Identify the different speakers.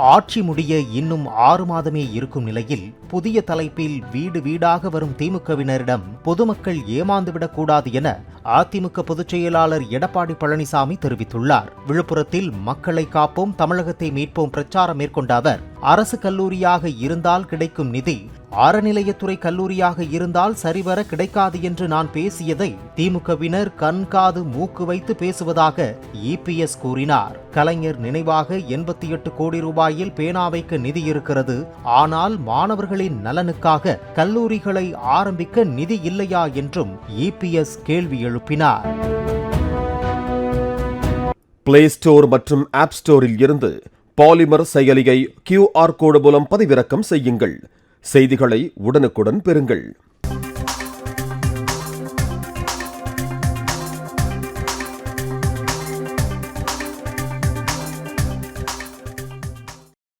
Speaker 1: ஆட்சி முடிய இன்னும் 6 மாதமே இருக்கும் நிலையில் புதிய தலைப்பில் வீடு வீடாக வரும் திமுகவினரிடம் பொதுமக்கள் ஏமாந்துவிடக் கூடாது என அதிமுக பொதுச் செயலாளர் எடப்பாடி பழனிசாமி தெரிவித்துள்ளார். விழுப்புரத்தில் மக்களை காப்போம், தமிழகத்தை மீட்போம் பிரச்சாரம் மேற்கொண்ட அவர், அரசு கல்லூரியாக இருந்தால் கிடைக்கும் நிதி அறநிலையத்துறை கல்லூரியாக இருந்தால் சரிவர கிடைக்காது என்று நான் பேசியதை திமுகவினர் கண்காது மூக்கு வைத்து பேசுவதாக இபிஎஸ் கூறினார். கலைஞர் நினைவாக 88 கோடி ரூபாயில் பேனா வைக்க நிதி இருக்கிறது, ஆனால் மாணவர்களின் நலனுக்காக கல்லூரிகளை ஆரம்பிக்க நிதி இல்லையா என்றும் இபிஎஸ் கேள்வி எழுப்பினார்.
Speaker 2: பிளே ஸ்டோர் மற்றும் ஆப் ஸ்டோரில் இருந்து பாலிமர் செயலியை QR கோடு மூலம் பதிவிறக்கம் செய்யுங்கள். செய்திகளை உடனுக்குடன் பெறுங்கள்.